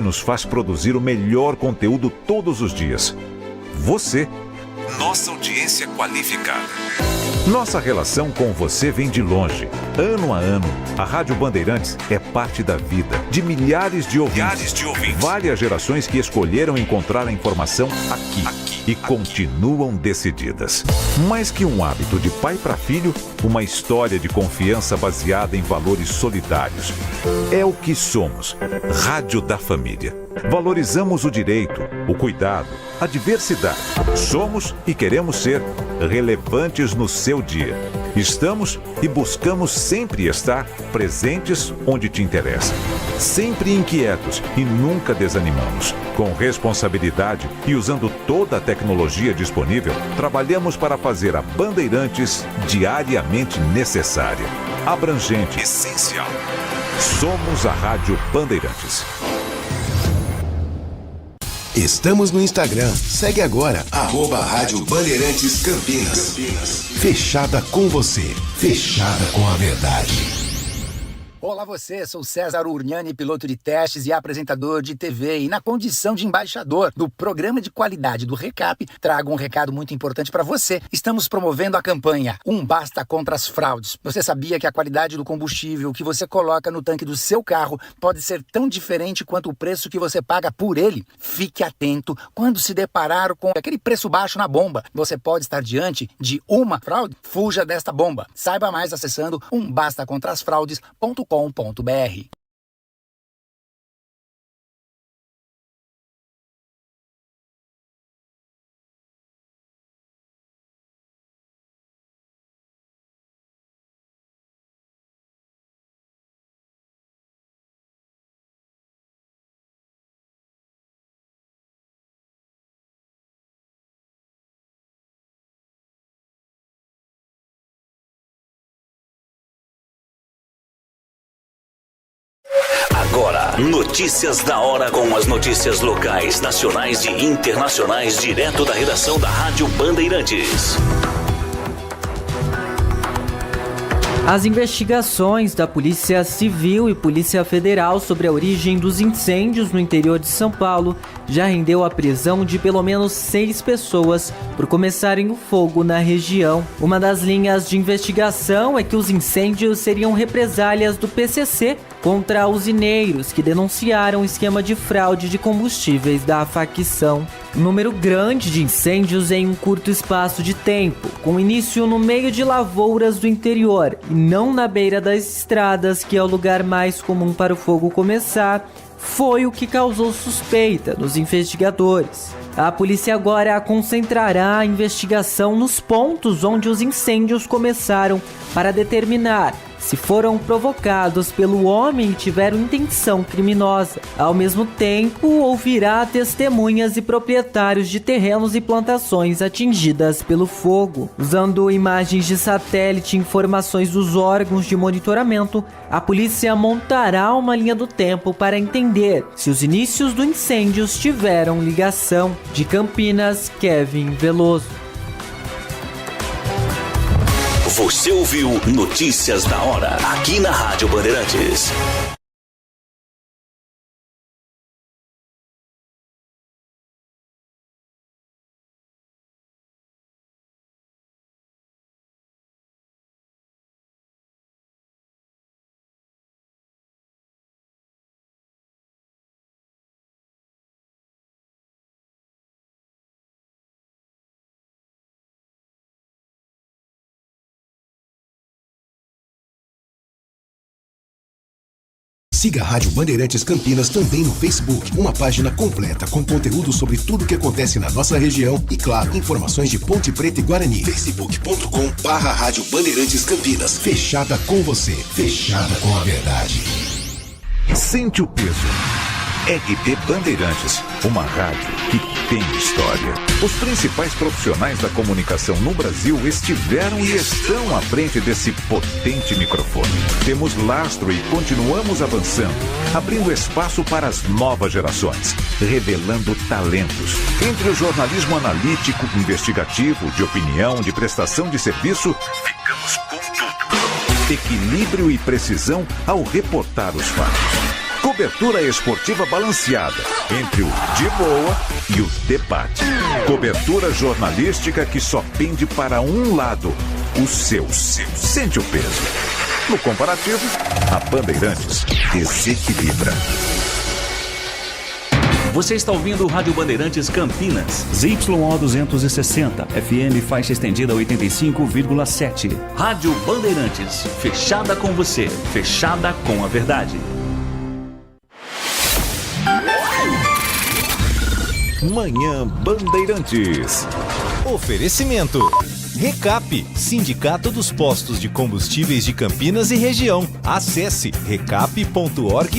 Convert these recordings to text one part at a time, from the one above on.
nos faz produzir o melhor conteúdo todos os dias. Você, nossa audiência qualificada. Nossa relação com você vem de longe. Ano a ano, a Rádio Bandeirantes é parte da vida de milhares de ouvintes. Várias gerações que escolheram encontrar a informação aqui e continuam decididas. Mais que um hábito de pai para filho, uma história de confiança baseada em valores solidários. É o que somos. Rádio da Família. Valorizamos o direito, o cuidado, a diversidade. Somos e queremos ser relevantes no seu dia. Estamos e buscamos sempre estar presentes onde te interessa. Sempre inquietos e nunca desanimamos. Com responsabilidade e usando toda a tecnologia disponível, trabalhamos para fazer a Bandeirantes diariamente necessária, abrangente, essencial. Somos a Rádio Bandeirantes. Estamos no Instagram. Segue agora, @Rádio Bandeirantes Campinas. Fechada com você. Fechada com a verdade. Olá você, sou César Urniani, piloto de testes e apresentador de TV, e na condição de embaixador do programa de qualidade do Recap, trago um recado muito importante para você. Estamos promovendo a campanha Um Basta contra as Fraudes. Você sabia que a qualidade do combustível que você coloca no tanque do seu carro pode ser tão diferente quanto o preço que você paga por ele? Fique atento quando se deparar com aquele preço baixo na bomba. Você pode estar diante de uma fraude? Fuja desta bomba. Saiba mais acessando umbastacontrasfraudes.com.br. Agora, notícias da hora com as notícias locais, nacionais e internacionais, direto da redação da Rádio Bandeirantes. As investigações da Polícia Civil e Polícia Federal sobre a origem dos incêndios no interior de São Paulo já rendeu a prisão de pelo menos 6 pessoas por começarem o fogo na região. Uma das linhas de investigação é que os incêndios seriam represálias do PCC contra usineiros que denunciaram o esquema de fraude de combustíveis da facção. Um número grande de incêndios em um curto espaço de tempo, com início no meio de lavouras do interior e não na beira das estradas, que é o lugar mais comum para o fogo começar, foi o que causou suspeita nos investigadores. A polícia agora concentrará a investigação nos pontos onde os incêndios começaram para determinar se foram provocados pelo homem e tiveram intenção criminosa. Ao mesmo tempo, ouvirá testemunhas e proprietários de terrenos e plantações atingidas pelo fogo. Usando imagens de satélite e informações dos órgãos de monitoramento, a polícia montará uma linha do tempo para entender se os inícios do incêndios tiveram ligação. De Campinas, Kevin Veloso. Você ouviu Notícias da Hora, aqui na Rádio Bandeirantes. Siga a Rádio Bandeirantes Campinas também no Facebook, uma página completa com conteúdo sobre tudo que acontece na nossa região e, claro, informações de Ponte Preta e Guarani. facebook.com/Rádio Bandeirantes Campinas. Fechada com você, fechada com a verdade. Sente o peso. RP Bandeirantes, uma rádio que tem história. Os principais profissionais da comunicação no Brasil estiveram e estão à frente desse potente microfone. Temos lastro e continuamos avançando, abrindo espaço para as novas gerações, revelando talentos. Entre o jornalismo analítico, investigativo, de opinião, de prestação de serviço, ficamos com tudo. Equilíbrio e precisão ao reportar os fatos. Cobertura esportiva balanceada entre o de boa e o debate. Cobertura jornalística que só pende para um lado, o seu. Sente o peso. No comparativo, a Bandeirantes desequilibra. Você está ouvindo o Rádio Bandeirantes Campinas. ZYO 260, FM faixa estendida 85,7. Rádio Bandeirantes, fechada com você, fechada com a verdade. Manhã Bandeirantes. Oferecimento. Recap, Sindicato dos Postos de Combustíveis de Campinas e Região. Acesse recap.org.br.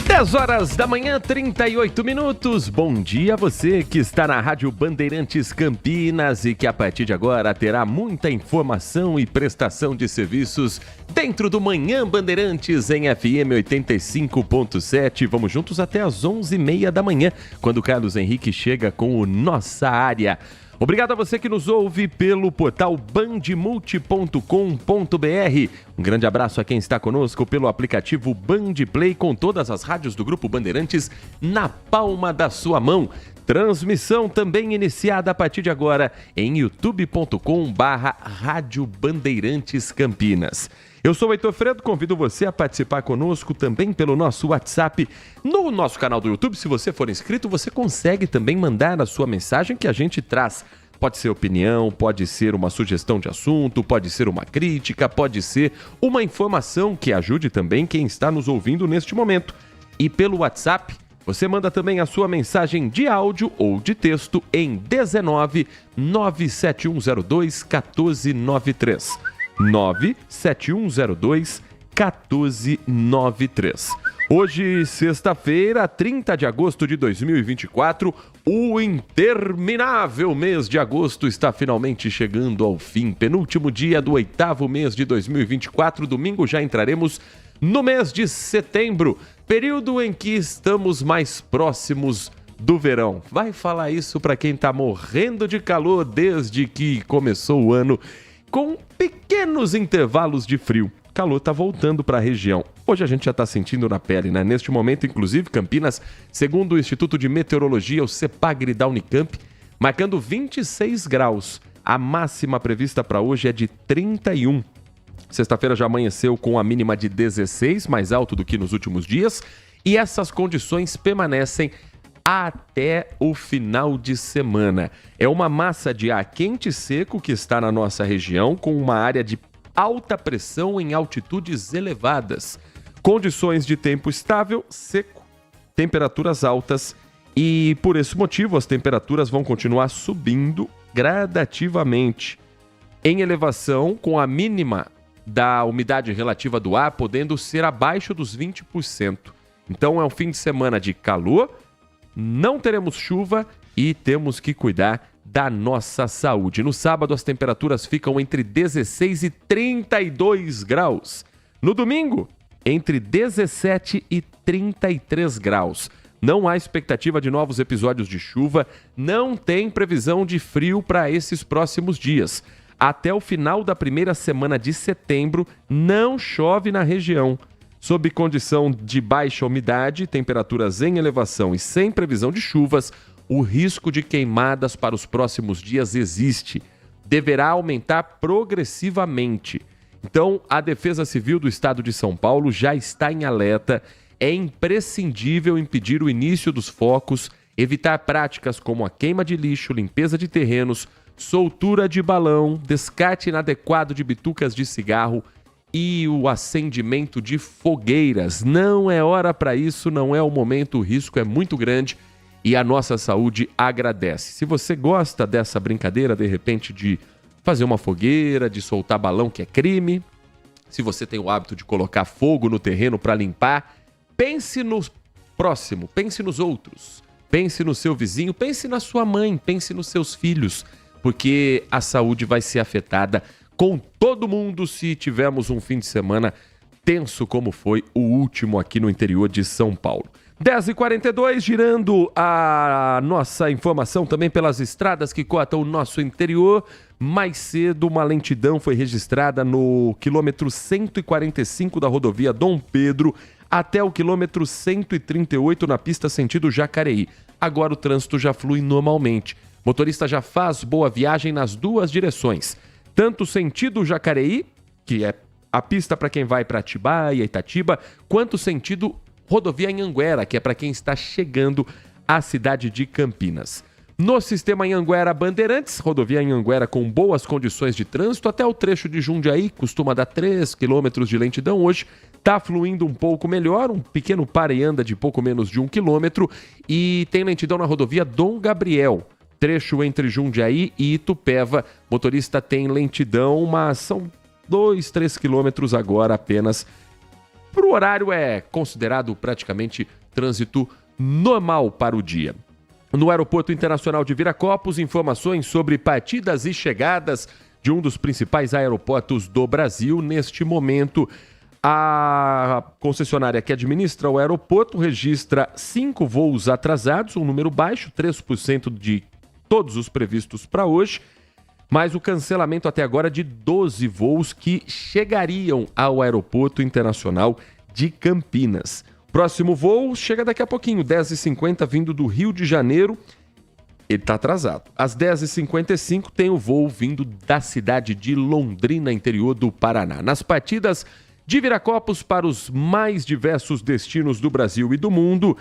10 horas da manhã, 38 minutos. Bom dia a você que está na Rádio Bandeirantes Campinas e que a partir de agora terá muita informação e prestação de serviços dentro do Manhã Bandeirantes em FM 85.7. Vamos juntos até às 11h30 da manhã, quando o Carlos Henrique chega com o Nossa Área. Obrigado a você que nos ouve pelo portal bandmulti.com.br. Um grande abraço a quem está conosco pelo aplicativo Bandplay, com todas as rádios do Grupo Bandeirantes na palma da sua mão. Transmissão também iniciada a partir de agora em youtube.com/Rádio Bandeirantes Campinas. Eu sou o Heitor Fredo, convido você a participar conosco também pelo nosso WhatsApp no nosso canal do YouTube. Se você for inscrito, você consegue também mandar a sua mensagem que a gente traz. Pode ser opinião, pode ser uma sugestão de assunto, pode ser uma crítica, pode ser uma informação que ajude também quem está nos ouvindo neste momento. E pelo WhatsApp, você manda também a sua mensagem de áudio ou de texto em 19 97102 1493. 97102 1493. Hoje, sexta-feira, 30 de agosto de 2024, o interminável mês de agosto está finalmente chegando ao fim. Penúltimo dia do 8º mês de 2024, domingo já entraremos no mês de setembro, período em que estamos mais próximos do verão. Vai falar isso para quem está morrendo de calor desde que começou o ano, com pequenos intervalos de frio. O calor está voltando para a região. Hoje a gente já está sentindo na pele, né? Neste momento, inclusive, Campinas, segundo o Instituto de Meteorologia, o CEPAGRE da Unicamp, marcando 26 graus. A máxima prevista para hoje é de 31. Sexta-feira já amanheceu com a mínima de 16, mais alto do que nos últimos dias, e essas condições permanecem até o final de semana. É uma massa de ar quente e seco que está na nossa região, com uma área de alta pressão em altitudes elevadas. Condições de tempo estável, seco, temperaturas altas, e por esse motivo as temperaturas vão continuar subindo gradativamente. Em elevação, com a mínima da umidade relativa do ar podendo ser abaixo dos 20%. Então é um fim de semana de calor, não teremos chuva e temos que cuidar da nossa saúde. No sábado, as temperaturas ficam entre 16 e 32 graus. No domingo, entre 17 e 33 graus. Não há expectativa de novos episódios de chuva, não tem previsão de frio para esses próximos dias. Até o final da primeira semana de setembro, não chove na região. Sob condição de baixa umidade, temperaturas em elevação e sem previsão de chuvas, o risco de queimadas para os próximos dias existe. Deverá aumentar progressivamente. Então, a Defesa Civil do Estado de São Paulo já está em alerta. É imprescindível impedir o início dos focos, evitar práticas como a queima de lixo, limpeza de terrenos, soltura de balão, descarte inadequado de bitucas de cigarro e o acendimento de fogueiras. Não é hora para isso, não é o momento, o risco é muito grande e a nossa saúde agradece. Se você gosta dessa brincadeira, de repente, de fazer uma fogueira, de soltar balão, que é crime, se você tem o hábito de colocar fogo no terreno para limpar, pense no próximo, pense nos outros, pense no seu vizinho, pense na sua mãe, pense nos seus filhos, porque a saúde vai ser afetada com todo mundo se tivermos um fim de semana tenso como foi o último aqui no interior de São Paulo. 10h42, girando a nossa informação também pelas estradas que cortam o nosso interior. Mais cedo, uma lentidão foi registrada no quilômetro 145 da rodovia Dom Pedro até o quilômetro 138 na pista sentido Jacareí. Agora o trânsito já flui normalmente. O motorista já faz boa viagem nas duas direções. Tanto sentido Jacareí, que é a pista para quem vai para Atibaia, Itatiba, quanto sentido rodovia Anhanguera, que é para quem está chegando à cidade de Campinas. No sistema Anhanguera Bandeirantes, rodovia Anhanguera com boas condições de trânsito, até o trecho de Jundiaí, costuma dar 3 quilômetros de lentidão, hoje está fluindo um pouco melhor, um pequeno para e anda de pouco menos de 1 quilômetro, e tem lentidão na rodovia Dom Gabriel, trecho entre Jundiaí e Itupeva. Motorista tem lentidão, mas são 2, 3 quilômetros agora apenas. Para o horário é considerado praticamente trânsito normal para o dia. No Aeroporto Internacional de Viracopos, informações sobre partidas e chegadas de um dos principais aeroportos do Brasil. Neste momento, a concessionária que administra o aeroporto registra 5 voos atrasados, um número baixo, 3% de todos os previstos para hoje, mas o cancelamento até agora de 12 voos que chegariam ao Aeroporto Internacional de Campinas. Próximo voo chega daqui a pouquinho, 10h50, vindo do Rio de Janeiro. Ele está atrasado. Às 10h55 tem o voo vindo da cidade de Londrina, interior do Paraná. Nas partidas de Viracopos para os mais diversos destinos do Brasil e do mundo,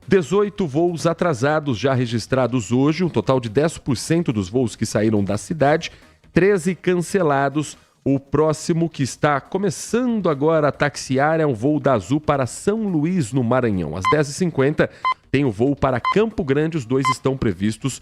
18 voos atrasados já registrados hoje, um total de 10% dos voos que saíram da cidade, 13 cancelados. O próximo que está começando agora a taxiar é um voo da Azul para São Luís, no Maranhão. Às 10h50 tem o voo para Campo Grande, os 2 estão previstos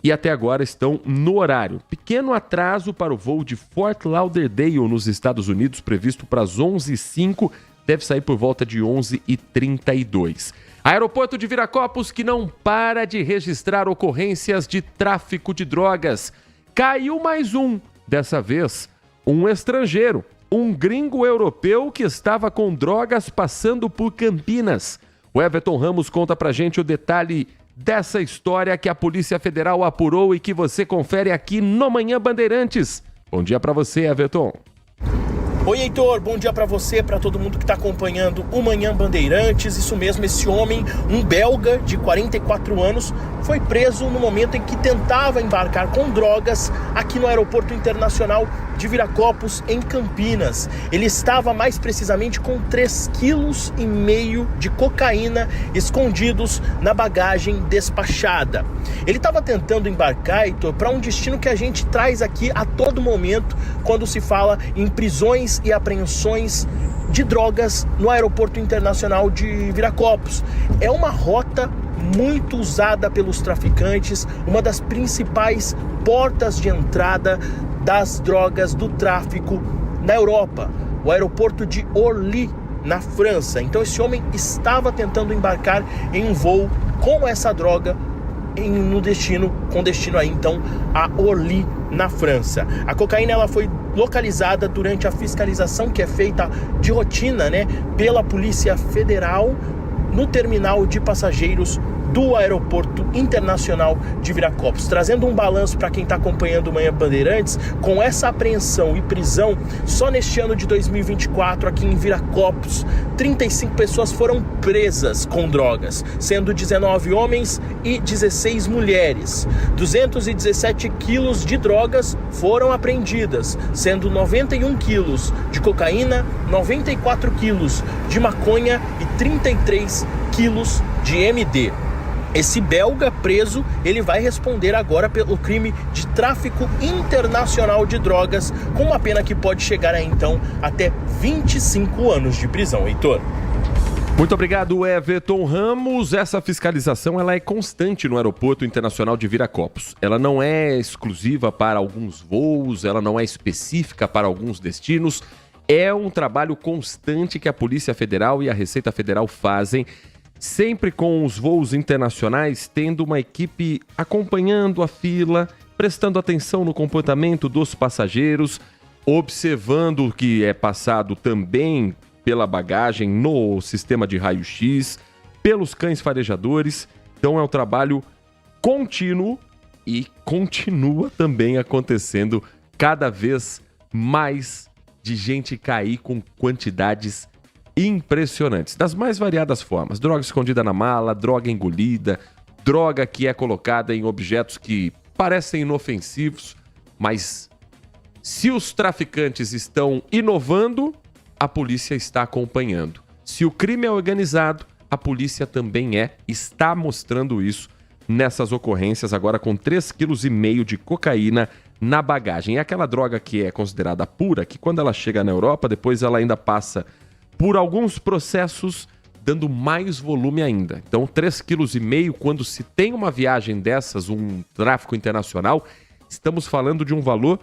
e até agora estão no horário. Pequeno atraso para o voo de Fort Lauderdale, nos Estados Unidos, previsto para as 11h05, deve sair por volta de 11h32. Aeroporto de Viracopos, que não para de registrar ocorrências de tráfico de drogas. Caiu mais um, dessa vez um estrangeiro, um gringo europeu que estava com drogas passando por Campinas. O Everton Ramos conta pra gente o detalhe dessa história que a Polícia Federal apurou e que você confere aqui no Manhã Bandeirantes. Bom dia pra você, Everton. Oi, Heitor, bom dia para você, para todo mundo que está acompanhando o Manhã Bandeirantes. Isso mesmo, esse homem, um belga de 44 anos, foi preso no momento em que tentava embarcar com drogas aqui no Aeroporto Internacional de Viracopos, em Campinas. Ele estava mais precisamente com 3,5 kg de cocaína escondidos na bagagem despachada. Ele estava tentando embarcar, Heitor, para um destino que a gente traz aqui a todo momento quando se fala em prisões e apreensões de drogas no Aeroporto Internacional de Viracopos. É uma rota muito usada pelos traficantes, uma das principais portas de entrada das drogas do tráfico na Europa, o aeroporto de Orly, na França. Então esse homem estava tentando embarcar em um voo com essa droga com destino aí então a Orly, na França. A cocaína ela foi localizada durante a fiscalização que é feita de rotina, pela Polícia Federal no terminal de passageiros do Aeroporto Internacional de Viracopos. Trazendo um balanço para quem está acompanhando o Manhã Bandeirantes, com essa apreensão e prisão, só neste ano de 2024, aqui em Viracopos, 35 pessoas foram presas com drogas, sendo 19 homens e 16 mulheres. 217 quilos de drogas foram apreendidas, sendo 91 quilos de cocaína, 94 quilos de maconha e 33 quilos de MD. Esse belga preso, ele vai responder agora pelo crime de tráfico internacional de drogas, com uma pena que pode chegar aí, então, até 25 anos de prisão, Heitor. Muito obrigado, Everton Ramos. Essa fiscalização ela é constante no Aeroporto Internacional de Viracopos. Ela não é exclusiva para alguns voos, ela não é específica para alguns destinos. É um trabalho constante que a Polícia Federal e a Receita Federal fazem, sempre com os voos internacionais, tendo uma equipe acompanhando a fila, prestando atenção no comportamento dos passageiros, observando o que é passado também pela bagagem no sistema de raio-x, pelos cães farejadores. Então é um trabalho contínuo e continua também acontecendo cada vez mais de gente cair com quantidades impressionantes, das mais variadas formas. Droga escondida na mala, droga engolida, droga que é colocada em objetos que parecem inofensivos, mas se os traficantes estão inovando, a polícia está acompanhando. Se o crime é organizado, a polícia também está mostrando isso nessas ocorrências, agora com 3,5 kg de cocaína na bagagem. É aquela droga que é considerada pura, que quando ela chega na Europa, depois ela ainda passa por alguns processos, dando mais volume ainda. Então, 3,5 kg, quando se tem uma viagem dessas, um tráfico internacional, estamos falando de um valor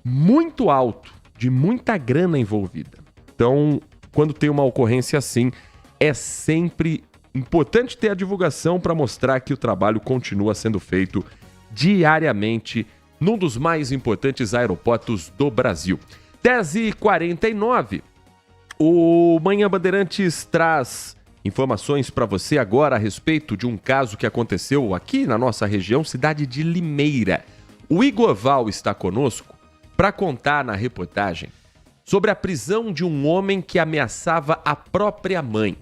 muito alto, de muita grana envolvida. Então, quando tem uma ocorrência assim, é sempre importante ter a divulgação para mostrar que o trabalho continua sendo feito diariamente num dos mais importantes aeroportos do Brasil. 10h49, o Manhã Bandeirantes traz informações para você agora a respeito de um caso que aconteceu aqui na nossa região, cidade de Limeira. O Igor Val está conosco para contar na reportagem sobre a prisão de um homem que ameaçava a própria mãe.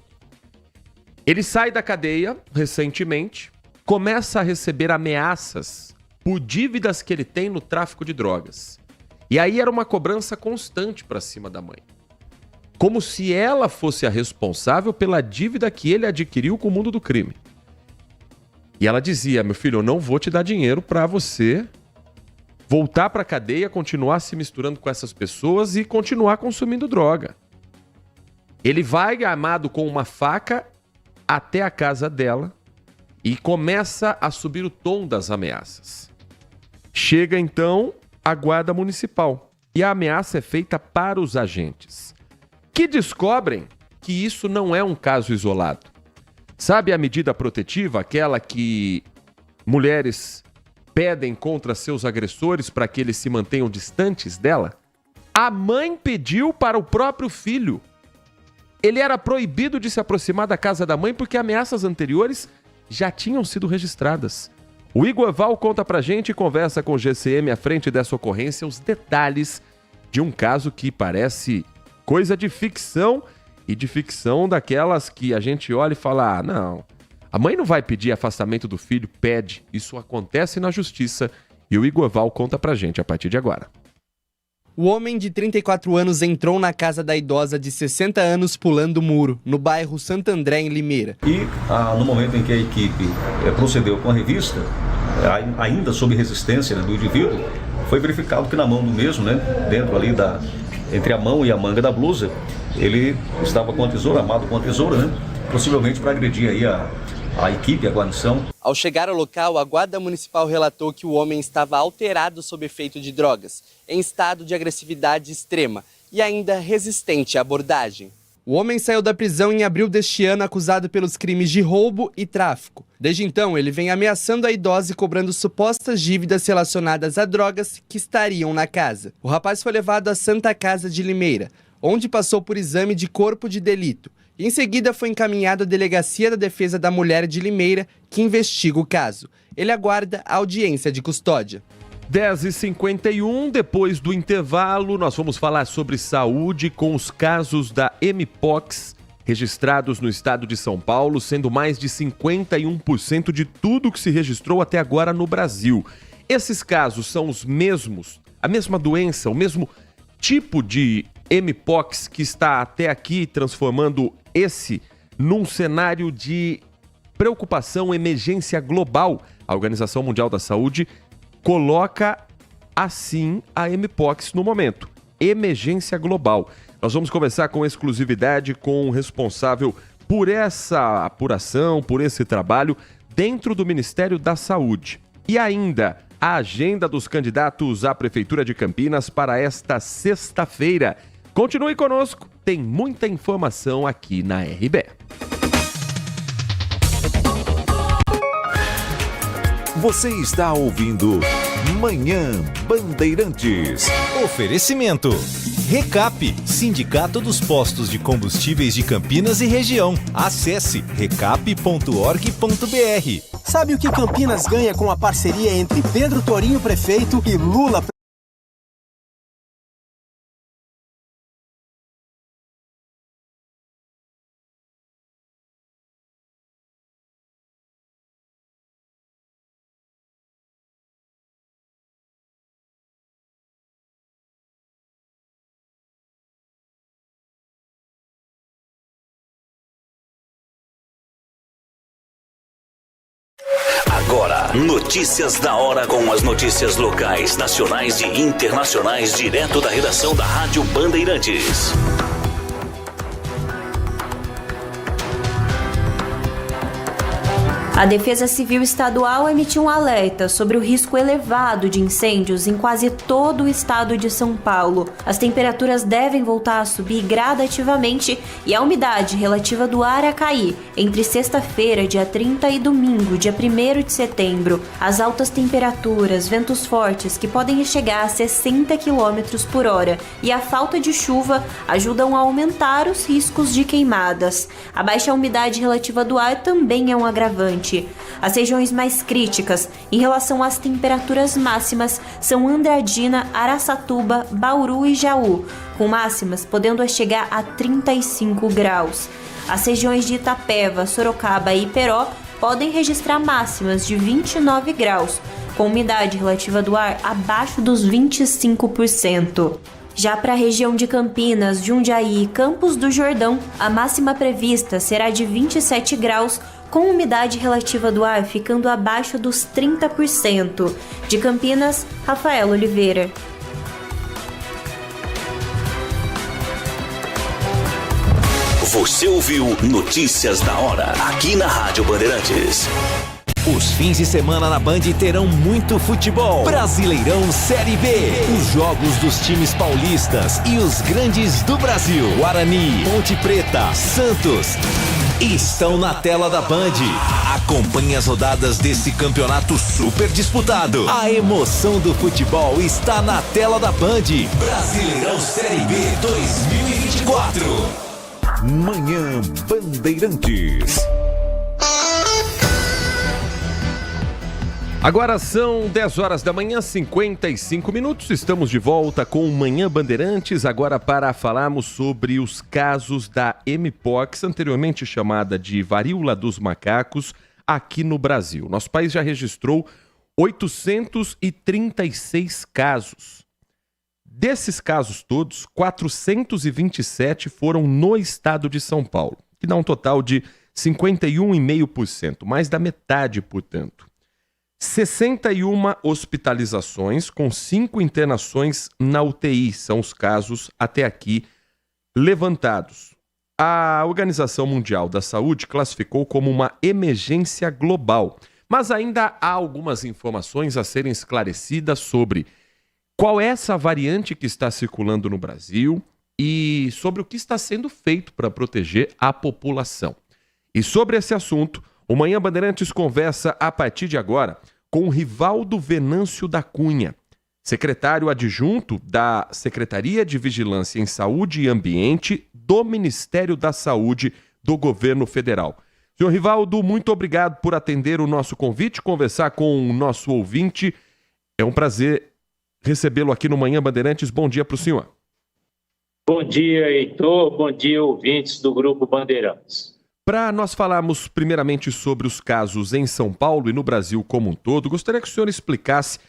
Ele sai da cadeia recentemente, começa a receber ameaças por dívidas que ele tem no tráfico de drogas. E aí era uma cobrança constante para cima da mãe. Como se ela fosse a responsável pela dívida que ele adquiriu com o mundo do crime. E ela dizia: meu filho, eu não vou te dar dinheiro para você voltar para a cadeia, continuar se misturando com essas pessoas e continuar consumindo droga. Ele vai armado com uma faca até a casa dela e começa a subir o tom das ameaças. Chega então a guarda municipal e a ameaça é feita para os agentes, que descobrem que isso não é um caso isolado. Sabe a medida protetiva, aquela que mulheres pedem contra seus agressores para que eles se mantenham distantes dela? A mãe pediu para o próprio filho. Ele era proibido de se aproximar da casa da mãe porque ameaças anteriores já tinham sido registradas. O Igor Val conta pra gente e conversa com o GCM à frente dessa ocorrência os detalhes de um caso que parece coisa de ficção, e de ficção daquelas que a gente olha e fala: ah, não, a mãe não vai pedir afastamento do filho, pede. Isso acontece na justiça e o Igor Val conta pra gente a partir de agora. O homem de 34 anos entrou na casa da idosa de 60 anos pulando o muro, no bairro Santo André, em Limeira. E no momento em que a equipe procedeu com a revista, ainda sob resistência do indivíduo, foi verificado que na mão do mesmo, dentro ali entre a mão e a manga da blusa, ele estava com a tesoura, armado com a tesoura, possivelmente para agredir aí a equipe, a guarnição. Ao chegar ao local, a guarda municipal relatou que o homem estava alterado sob efeito de drogas, em estado de agressividade extrema e ainda resistente à abordagem. O homem saiu da prisão em abril deste ano acusado pelos crimes de roubo e tráfico. Desde então, ele vem ameaçando a idosa e cobrando supostas dívidas relacionadas a drogas que estariam na casa. O rapaz foi levado à Santa Casa de Limeira, onde passou por exame de corpo de delito. Em seguida, foi encaminhado à Delegacia da Defesa da Mulher de Limeira, que investiga o caso. Ele aguarda a audiência de custódia. 10h51, depois do intervalo, nós vamos falar sobre saúde com os casos da Mpox registrados no estado de São Paulo, sendo mais de 51% de tudo que se registrou até agora no Brasil. Esses casos são os mesmos, a mesma doença, o mesmo tipo de Mpox que está até aqui transformando esse num cenário de preocupação, emergência global. A Organização Mundial da Saúde coloca assim a Mpox no momento. Emergência global. Nós vamos conversar com exclusividade com o responsável por essa apuração, por esse trabalho dentro do Ministério da Saúde. E ainda a agenda dos candidatos à Prefeitura de Campinas para esta sexta-feira. Continue conosco, tem muita informação aqui na RBE. Você está ouvindo Manhã Bandeirantes. Oferecimento. Recap, Sindicato dos Postos de Combustíveis de Campinas e região. Acesse recap.org.br. Sabe o que Campinas ganha com a parceria entre Pedro Torinho, prefeito, e Lula? Agora, notícias da hora com as notícias locais, nacionais e internacionais, direto da redação da Rádio Bandeirantes. A Defesa Civil Estadual emitiu um alerta sobre o risco elevado de incêndios em quase todo o estado de São Paulo. As temperaturas devem voltar a subir gradativamente e a umidade relativa do ar a cair entre sexta-feira, dia 30, e domingo, dia 1º de setembro. As altas temperaturas, ventos fortes que podem chegar a 60 km por hora e a falta de chuva ajudam a aumentar os riscos de queimadas. A baixa umidade relativa do ar também é um agravante. As regiões mais críticas em relação às temperaturas máximas são Andradina, Araçatuba, Bauru e Jaú, com máximas podendo chegar a 35 graus. As regiões de Itapeva, Sorocaba e Iperó podem registrar máximas de 29 graus, com umidade relativa do ar abaixo dos 25%. Já para a região de Campinas, Jundiaí e Campos do Jordão, a máxima prevista será de 27 graus, com umidade relativa do ar ficando abaixo dos 30%. De Campinas, Rafael Oliveira. Você ouviu Notícias da Hora, aqui na Rádio Bandeirantes. Os fins de semana na Band terão muito futebol. Brasileirão Série B. Os jogos dos times paulistas e os grandes do Brasil. Guarani, Ponte Preta, Santos estão na tela da Band. Acompanhe as rodadas desse campeonato super disputado. A emoção do futebol está na tela da Band. Brasileirão Série B 2024. Manhã Bandeirantes. Agora são 10 horas da manhã, 55 minutos. Estamos de volta com o Manhã Bandeirantes, agora para falarmos sobre os casos da Mpox, anteriormente chamada de varíola dos macacos, aqui no Brasil. Nosso país já registrou 836 casos. Desses casos todos, 427 foram no estado de São Paulo, que dá um total de 51,5%, mais da metade, portanto. 61 hospitalizações com 5 internações na UTI, são os casos até aqui levantados. A Organização Mundial da Saúde classificou como uma emergência global, mas ainda há algumas informações a serem esclarecidas sobre qual é essa variante que está circulando no Brasil e sobre o que está sendo feito para proteger a população. E sobre esse assunto, o Manhã Bandeirantes conversa a partir de agora com o Rivaldo Venâncio da Cunha, secretário adjunto da Secretaria de Vigilância em Saúde e Ambiente do Ministério da Saúde do Governo Federal. Senhor Rivaldo, muito obrigado por atender o nosso convite, conversar com o nosso ouvinte. É um prazer recebê-lo aqui no Manhã Bandeirantes. Bom dia para o senhor. Bom dia, Heitor. Bom dia, ouvintes do Grupo Bandeirantes. Para nós falarmos primeiramente sobre os casos em São Paulo e no Brasil como um todo, gostaria que o senhor explicasse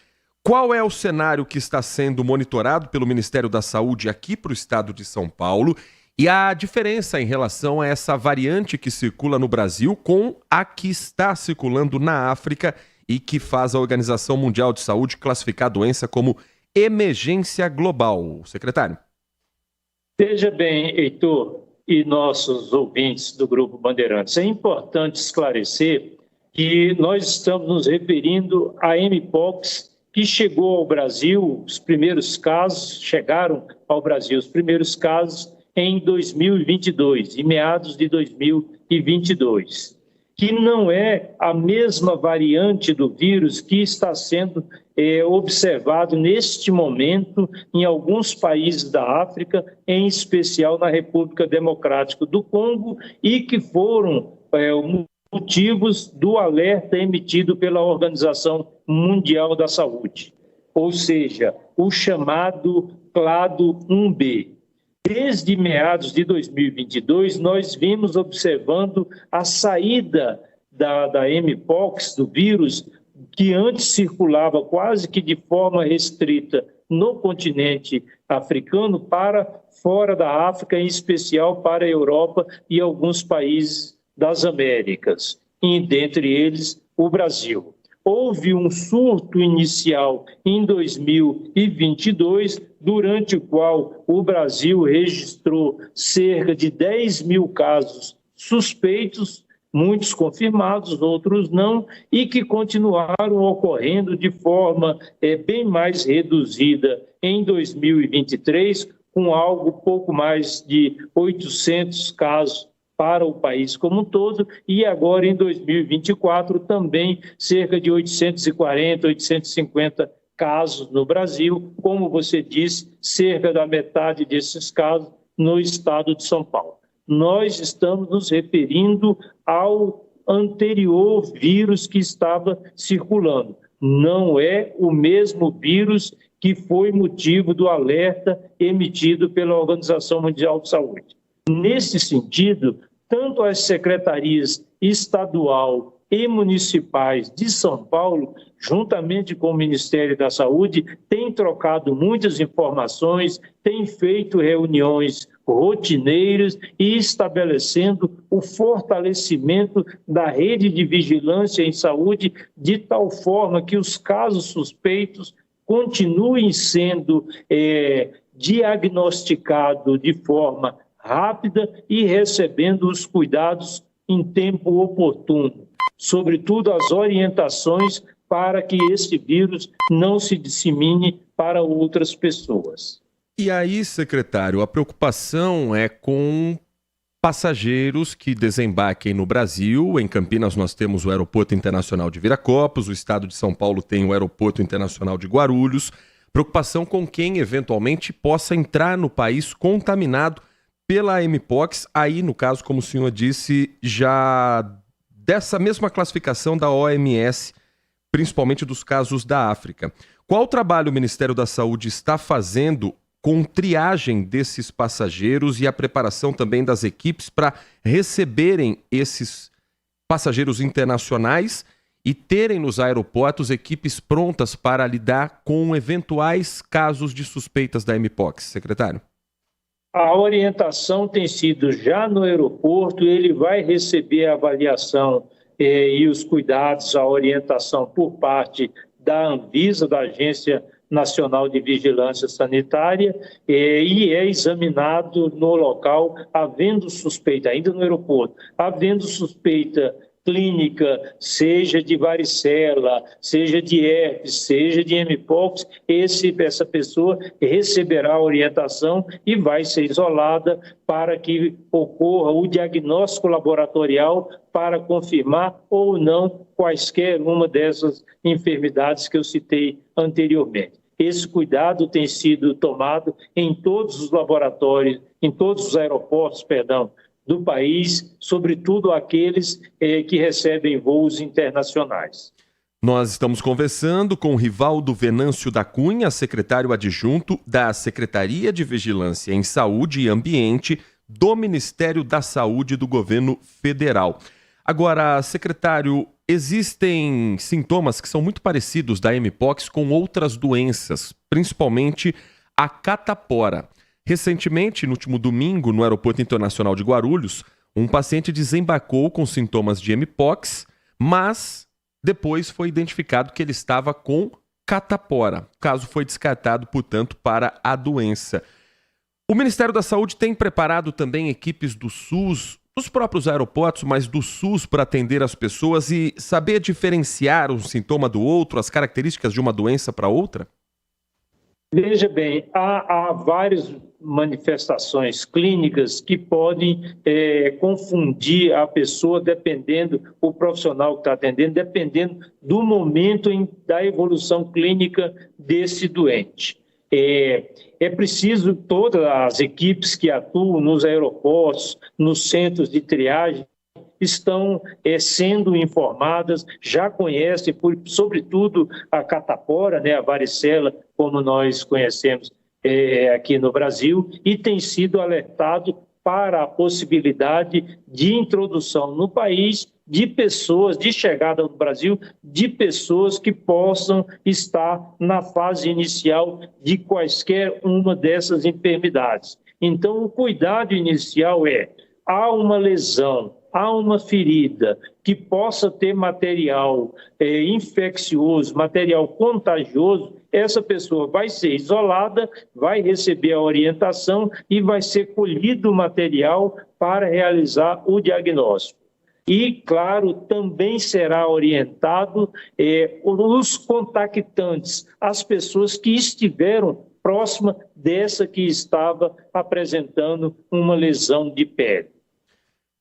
qual é o cenário que está sendo monitorado pelo Ministério da Saúde aqui para o estado de São Paulo e a diferença em relação a essa variante que circula no Brasil com a que está circulando na África e que faz a Organização Mundial de Saúde classificar a doença como emergência global. Secretário. Veja bem, Heitor, e nossos ouvintes do Grupo Bandeirantes, é importante esclarecer que nós estamos nos referindo à Mpox, que chegou ao Brasil, os primeiros casos chegaram ao Brasil, os primeiros casos em 2022, em meados de 2022. que não é a mesma variante do vírus que está sendo observado neste momento em alguns países da África, em especial na República Democrática do Congo, e que foram motivos do alerta emitido pela Organização Mundial da Saúde, ou seja, o chamado clado 1B. Desde meados de 2022, nós vimos observando a saída da Mpox, do vírus, que antes circulava quase que de forma restrita no continente africano, para fora da África, em especial para a Europa e alguns países das Américas, e dentre eles o Brasil. Houve um surto inicial em 2022, durante o qual o Brasil registrou cerca de 10 mil casos suspeitos, muitos confirmados, outros não, e que continuaram ocorrendo de forma bem mais reduzida em 2023, com algo pouco mais de 800 casos para o país como um todo, e agora em 2024 também cerca de 840, 850 casos no Brasil, como você disse, cerca da metade desses casos no estado de São Paulo. Nós estamos nos referindo ao anterior vírus que estava circulando. Não é o mesmo vírus que foi motivo do alerta emitido pela Organização Mundial de Saúde. Nesse sentido, tanto as secretarias estadual e municipais de São Paulo, juntamente com o Ministério da Saúde, têm trocado muitas informações, têm feito reuniões rotineiras e estabelecendo o fortalecimento da rede de vigilância em saúde, de tal forma que os casos suspeitos continuem sendo diagnosticados de forma rápida e recebendo os cuidados em tempo oportuno, sobretudo as orientações para que esse vírus não se dissemine para outras pessoas. E aí, secretário, a preocupação é com passageiros que desembarquem no Brasil. Em Campinas nós temos o Aeroporto Internacional de Viracopos, o estado de São Paulo tem o Aeroporto Internacional de Guarulhos. Preocupação com quem eventualmente possa entrar no país contaminado pela Mpox, aí no caso, como o senhor disse, já dessa mesma classificação da OMS, principalmente dos casos da África. Qual trabalho o Ministério da Saúde está fazendo com triagem desses passageiros e a preparação também das equipes para receberem esses passageiros internacionais e terem nos aeroportos equipes prontas para lidar com eventuais casos de suspeitas da Mpox, secretário? A orientação tem sido já no aeroporto, ele vai receber a avaliação e os cuidados, a orientação por parte da Anvisa, da Agência Nacional de Vigilância Sanitária, e é examinado no local, havendo suspeita, ainda no aeroporto, havendo suspeita clínica, seja de varicela, seja de herpes, seja de Mpox, essa pessoa receberá a orientação e vai ser isolada para que ocorra o diagnóstico laboratorial para confirmar ou não quaisquer uma dessas enfermidades que eu citei anteriormente. Esse cuidado tem sido tomado em todos os laboratórios, em todos os aeroportos, do país, sobretudo aqueles que recebem voos internacionais. Nós estamos conversando com Rivaldo Venâncio da Cunha, secretário adjunto da Secretaria de Vigilância em Saúde e Ambiente do Ministério da Saúde do Governo Federal. Agora, secretário, existem sintomas que são muito parecidos da Mpox com outras doenças, principalmente a catapora. Recentemente, no último domingo, no Aeroporto Internacional de Guarulhos, um paciente desembarcou com sintomas de Mpox, mas depois foi identificado que ele estava com catapora. O caso foi descartado, portanto, para a doença. O Ministério da Saúde tem preparado também equipes do SUS, dos próprios aeroportos, mas do SUS, para atender as pessoas e saber diferenciar um sintoma do outro, as características de uma doença para outra? Veja bem, há várias manifestações clínicas que podem confundir a pessoa dependendo, o profissional que está atendendo, dependendo do momento da evolução clínica desse doente. É preciso todas as equipes que atuam nos aeroportos, nos centros de triagem, estão sendo informadas, já conhecem, sobretudo a catapora, né, a varicela, como nós conhecemos aqui no Brasil, e tem sido alertado para a possibilidade de introdução no país de pessoas, de chegada no Brasil, de pessoas que possam estar na fase inicial de quaisquer uma dessas enfermidades. Então, o cuidado inicial há uma lesão, há uma ferida que possa ter material infeccioso, material contagioso, essa pessoa vai ser isolada, vai receber a orientação e vai ser colhido o material para realizar o diagnóstico. E, claro, também será orientado os contactantes, as pessoas que estiveram próxima dessa que estava apresentando uma lesão de pele.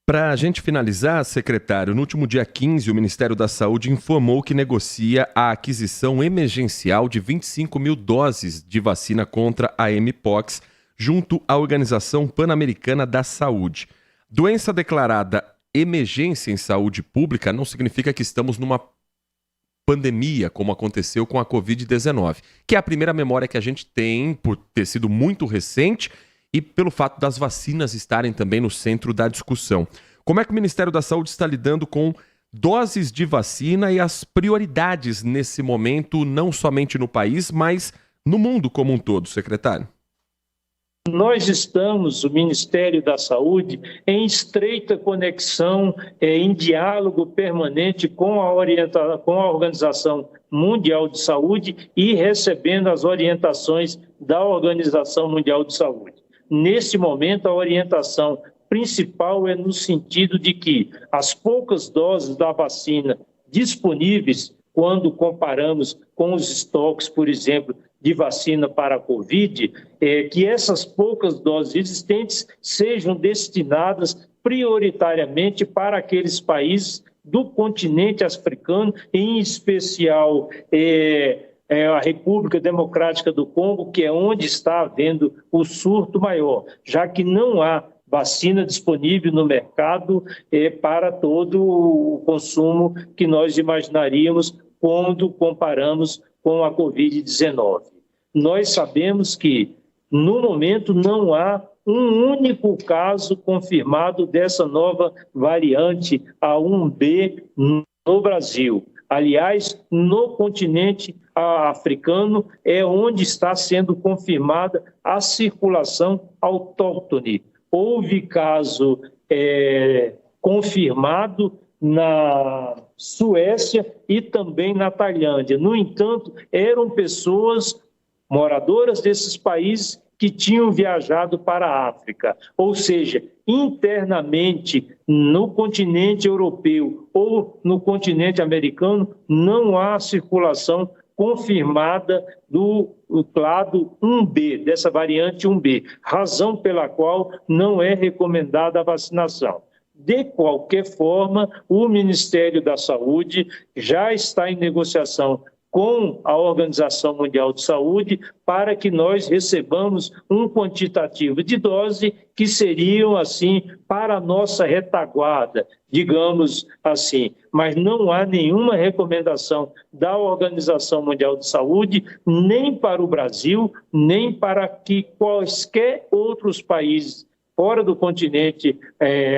Para a gente finalizar, secretário, no último dia 15, o Ministério da Saúde informou que negocia a aquisição emergencial de 25 mil doses de vacina contra a Mpox junto à Organização Pan-Americana da Saúde. Doença declarada emergência em saúde pública não significa que estamos numa pandemia, como aconteceu com a Covid-19, que é a primeira memória que a gente tem por ter sido muito recente e pelo fato das vacinas estarem também no centro da discussão. Como é que o Ministério da Saúde está lidando com doses de vacina e as prioridades nesse momento, não somente no país, mas no mundo como um todo, secretário? Nós estamos, o Ministério da Saúde, em estreita conexão, em diálogo permanente com a Organização Mundial de Saúde e recebendo as orientações da Organização Mundial de Saúde. Nesse momento, a orientação principal é no sentido de que as poucas doses da vacina disponíveis, quando comparamos com os estoques, por exemplo, de vacina para a Covid, que essas poucas doses existentes sejam destinadas prioritariamente para aqueles países do continente africano, em especial a República Democrática do Congo, que é onde está havendo o surto maior, já que não há vacina disponível no mercado para todo o consumo que nós imaginaríamos quando comparamos com a Covid-19. Nós sabemos que, no momento, não há um único caso confirmado dessa nova variante A1B no Brasil. Aliás, no continente africano é onde está sendo confirmada a circulação autóctone. Houve caso confirmado na Suécia e também na Tailândia. No entanto, eram pessoas moradoras desses países que tinham viajado para a África. Ou seja, internamente, no continente europeu ou no continente americano, não há circulação confirmada do clado 1B, dessa variante 1B, razão pela qual não é recomendada a vacinação. De qualquer forma, o Ministério da Saúde já está em negociação com a Organização Mundial de Saúde para que nós recebamos um quantitativo de dose que seriam, assim, para a nossa retaguarda, digamos assim. Mas não há nenhuma recomendação da Organização Mundial de Saúde, nem para o Brasil, nem para que quaisquer outros países fora do continente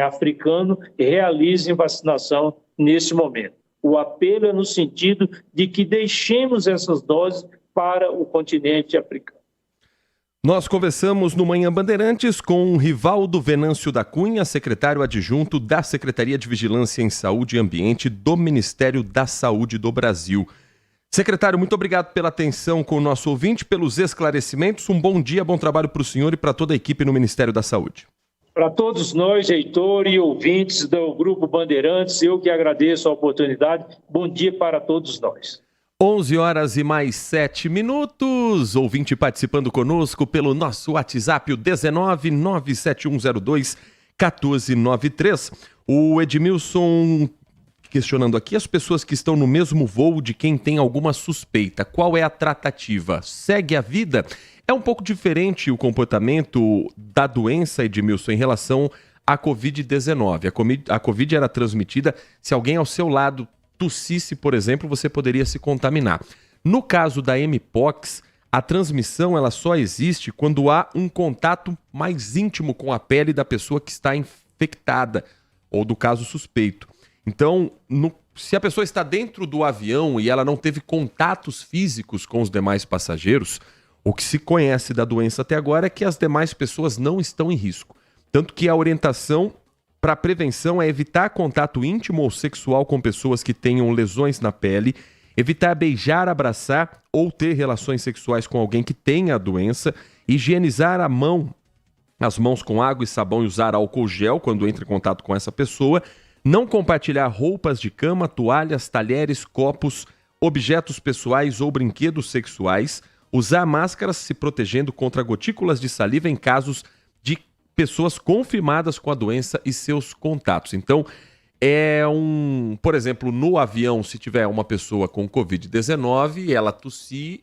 africano realizem vacinação nesse momento. O apelo é no sentido de que deixemos essas doses para o continente africano. Nós conversamos no Manhã Bandeirantes com Rivaldo Venâncio da Cunha, secretário adjunto da Secretaria de Vigilância em Saúde e Ambiente do Ministério da Saúde do Brasil. Secretário, muito obrigado pela atenção com o nosso ouvinte, pelos esclarecimentos. Um bom dia, bom trabalho para o senhor e para toda a equipe no Ministério da Saúde. Para todos nós, Heitor e ouvintes do Grupo Bandeirantes, eu que agradeço a oportunidade. Bom dia para todos nós. 11 horas e mais 7 minutos. Ouvinte participando conosco pelo nosso WhatsApp, o 19971021493. O Edmilson questionando aqui as pessoas que estão no mesmo voo de quem tem alguma suspeita. Qual é a tratativa? Segue a vida? É um pouco diferente o comportamento da doença, Edmilson, em relação à Covid-19. A Covid era transmitida se alguém ao seu lado tossisse, por exemplo, você poderia se contaminar. No caso da Mpox, a transmissão ela só existe quando há um contato mais íntimo com a pele da pessoa que está infectada ou do caso suspeito. Então, se a pessoa está dentro do avião e ela não teve contatos físicos com os demais passageiros, o que se conhece da doença até agora é que as demais pessoas não estão em risco. Tanto que a orientação para a prevenção é evitar contato íntimo ou sexual com pessoas que tenham lesões na pele, evitar beijar, abraçar ou ter relações sexuais com alguém que tenha a doença, higienizar as mãos com água e sabão e usar álcool gel quando entra em contato com essa pessoa, não compartilhar roupas de cama, toalhas, talheres, copos, objetos pessoais ou brinquedos sexuais, usar máscaras se protegendo contra gotículas de saliva em casos de pessoas confirmadas com a doença e seus contatos. Então, por exemplo, no avião, se tiver uma pessoa com Covid-19 e ela tossir,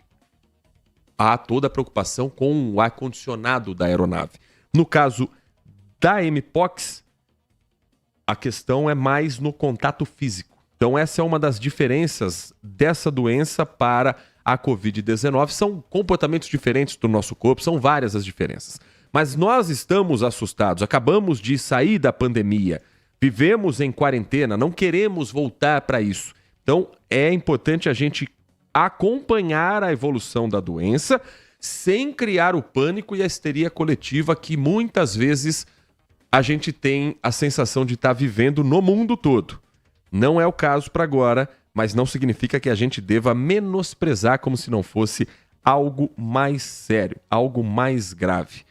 há toda a preocupação com o ar-condicionado da aeronave. No caso da Mpox, a questão é mais no contato físico. Então, essa é uma das diferenças dessa doença para a Covid-19. São comportamentos diferentes do nosso corpo, são várias as diferenças. Mas nós estamos assustados, acabamos de sair da pandemia, vivemos em quarentena, não queremos voltar para isso. Então, é importante a gente acompanhar a evolução da doença sem criar o pânico e a histeria coletiva que muitas vezes a gente tem a sensação de estar vivendo no mundo todo. Não é o caso para agora, mas não significa que a gente deva menosprezar como se não fosse algo mais sério, algo mais grave.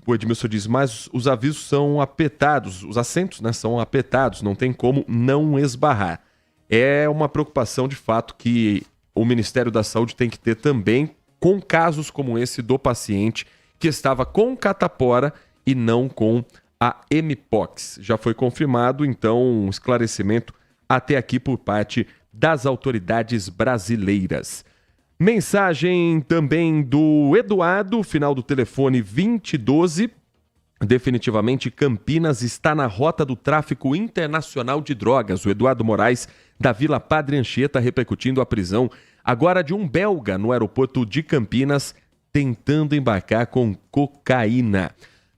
O Edmilson diz, mas os avisos são apertados, os assentos, né, são apertados, não tem como não esbarrar. É uma preocupação de fato que o Ministério da Saúde tem que ter também com casos como esse do paciente que estava com catapora e não com a Mpox. Já foi confirmado, então, um esclarecimento até aqui por parte das autoridades brasileiras. Mensagem também do Eduardo, final do telefone 2012. Definitivamente, Campinas está na rota do tráfico internacional de drogas. O Eduardo Moraes, da Vila Padre Anchieta, repercutindo a prisão agora de um belga no aeroporto de Campinas, tentando embarcar com cocaína.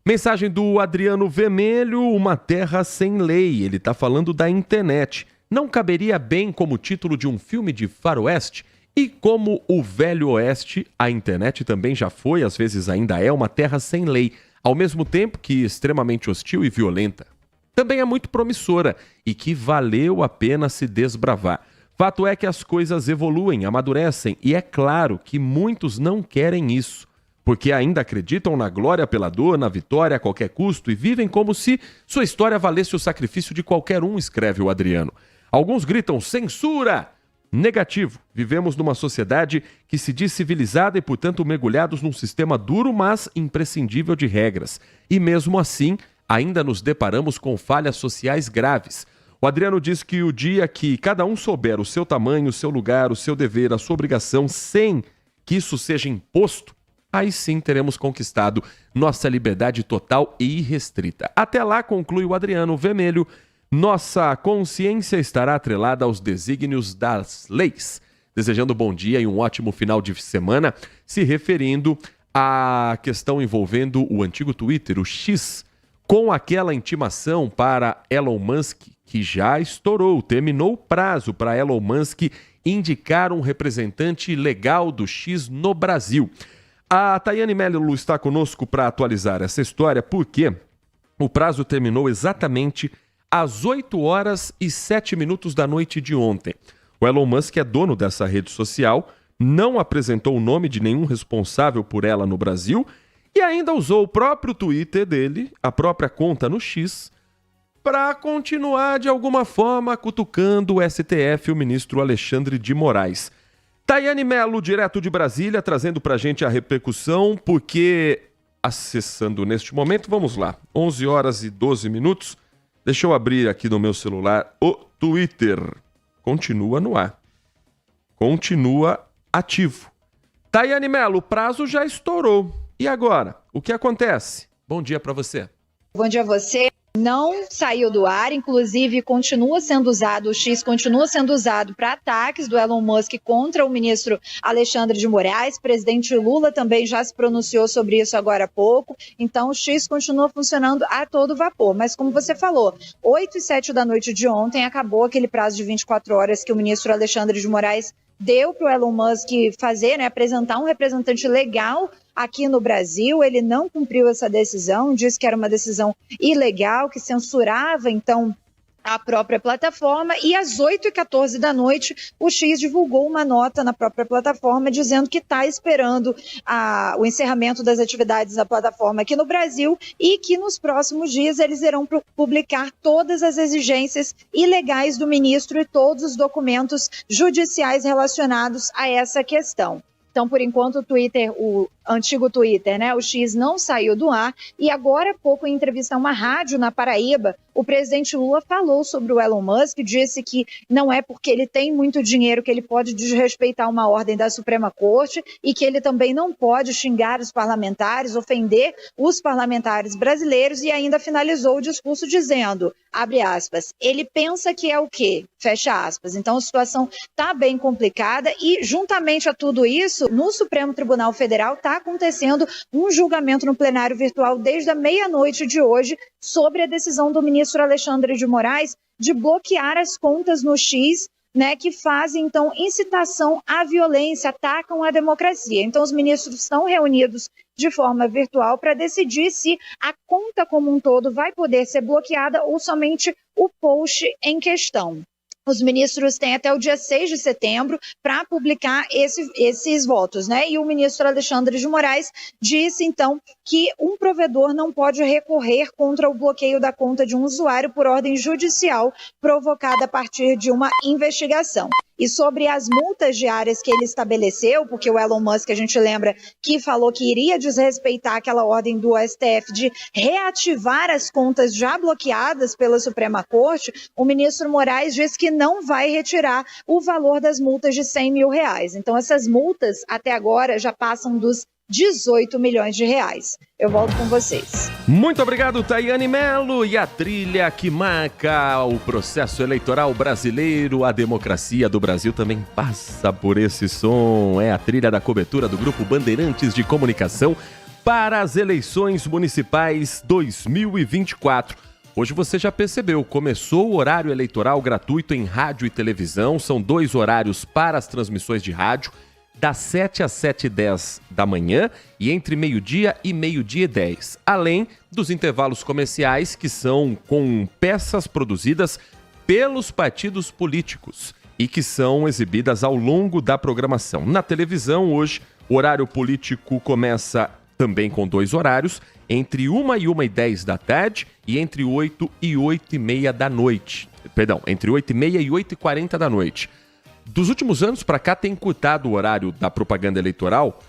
Mensagem do Adriano Vermelho, uma terra sem lei. Ele está falando da internet. Não caberia bem como título de um filme de faroeste? E como o Velho Oeste, a internet também já foi, às vezes ainda é, uma terra sem lei, ao mesmo tempo que extremamente hostil e violenta. Também é muito promissora e que valeu a pena se desbravar. Fato é que as coisas evoluem, amadurecem e é claro que muitos não querem isso, porque ainda acreditam na glória pela dor, na vitória a qualquer custo e vivem como se sua história valesse o sacrifício de qualquer um, escreve o Adriano. Alguns gritam censura! Negativo. Vivemos numa sociedade que se diz civilizada e, portanto, mergulhados num sistema duro, mas imprescindível de regras. E mesmo assim, ainda nos deparamos com falhas sociais graves. O Adriano diz que o dia que cada um souber o seu tamanho, o seu lugar, o seu dever, a sua obrigação, sem que isso seja imposto, aí sim teremos conquistado nossa liberdade total e irrestrita. Até lá, conclui o Adriano Vermelho, nossa consciência estará atrelada aos desígnios das leis. Desejando bom dia e um ótimo final de semana, se referindo à questão envolvendo o antigo Twitter, o X, com aquela intimação para Elon Musk, que já estourou, terminou o prazo para Elon Musk indicar um representante legal do X no Brasil. A Tayane Mello está conosco para atualizar essa história, porque o prazo terminou exatamente às 8 horas e 7 minutos da noite de ontem. O Elon Musk é dono dessa rede social, não apresentou o nome de nenhum responsável por ela no Brasil e ainda usou o próprio Twitter dele, a própria conta no X, para continuar de alguma forma cutucando o STF, o ministro Alexandre de Moraes. Tayane Mello, direto de Brasília, trazendo para a gente a repercussão, porque acessando neste momento, vamos lá, 11 horas e 12 minutos, deixa eu abrir aqui no meu celular o Twitter. Continua no ar. Continua ativo. Tayane Mello, o prazo já estourou. E agora? O que acontece? Bom dia para você. Bom dia a você. Não saiu do ar, inclusive continua sendo usado, o X continua sendo usado para ataques do Elon Musk contra o ministro Alexandre de Moraes. O presidente Lula também já se pronunciou sobre isso agora há pouco. Então o X continua funcionando a todo vapor. Mas como você falou, 8 e 7 da noite de ontem acabou aquele prazo de 24 horas que o ministro Alexandre de Moraes deu para o Elon Musk fazer, apresentar um representante legal aqui no Brasil. Ele não cumpriu essa decisão, disse que era uma decisão ilegal, que censurava, então, a própria plataforma, e às 8h14 da noite o X divulgou uma nota na própria plataforma dizendo que está esperando o encerramento das atividades da plataforma aqui no Brasil e que nos próximos dias eles irão publicar todas as exigências ilegais do ministro e todos os documentos judiciais relacionados a essa questão. Então, por enquanto, o Twitter, o antigo Twitter, o X não saiu do ar. E agora há pouco, em entrevista a uma rádio na Paraíba, o presidente Lula falou sobre o Elon Musk, disse que não é porque ele tem muito dinheiro que ele pode desrespeitar uma ordem da Suprema Corte e que ele também não pode xingar os parlamentares, ofender os parlamentares brasileiros, e ainda finalizou o discurso dizendo, abre aspas, ele pensa que é o quê? Fecha aspas. Então a situação está bem complicada e, juntamente a tudo isso, no Supremo Tribunal Federal está acontecendo um julgamento no plenário virtual desde a meia-noite de hoje sobre a decisão do ministro Alexandre de Moraes de bloquear as contas no X, que fazem, então, incitação à violência, atacam a democracia. Então, os ministros estão reunidos de forma virtual para decidir se a conta como um todo vai poder ser bloqueada ou somente o post em questão. Os ministros têm até o dia 6 de setembro para publicar esses votos, E o ministro Alexandre de Moraes disse, então, que um provedor não pode recorrer contra o bloqueio da conta de um usuário por ordem judicial provocada a partir de uma investigação. E sobre as multas diárias que ele estabeleceu, porque o Elon Musk, a gente lembra, que falou que iria desrespeitar aquela ordem do STF de reativar as contas já bloqueadas pela Suprema Corte, o ministro Moraes disse que não vai retirar o valor das multas de R$100 mil. Então essas multas, até agora, já passam dos 18 milhões de reais. Eu volto com vocês. Muito obrigado, Tayane Mello. E a trilha que marca o processo eleitoral brasileiro, a democracia do Brasil também passa por esse som. É a trilha da cobertura do Grupo Bandeirantes de Comunicação para as eleições municipais 2024. Hoje você já percebeu, começou o horário eleitoral gratuito em rádio e televisão. São 2 horários para as transmissões de rádio, das 7 às 7h10 da manhã e entre meio-dia e meio-dia e 10. Além dos intervalos comerciais, que são com peças produzidas pelos partidos políticos e que são exibidas ao longo da programação. Na televisão, hoje, o horário político começa também com 2 horários, entre 1 e 1h10 da tarde e entre 8 e 8h30 da noite. Perdão, entre 8h30 e 8h40 da noite. Dos últimos anos para cá tem encurtado o horário da propaganda eleitoral,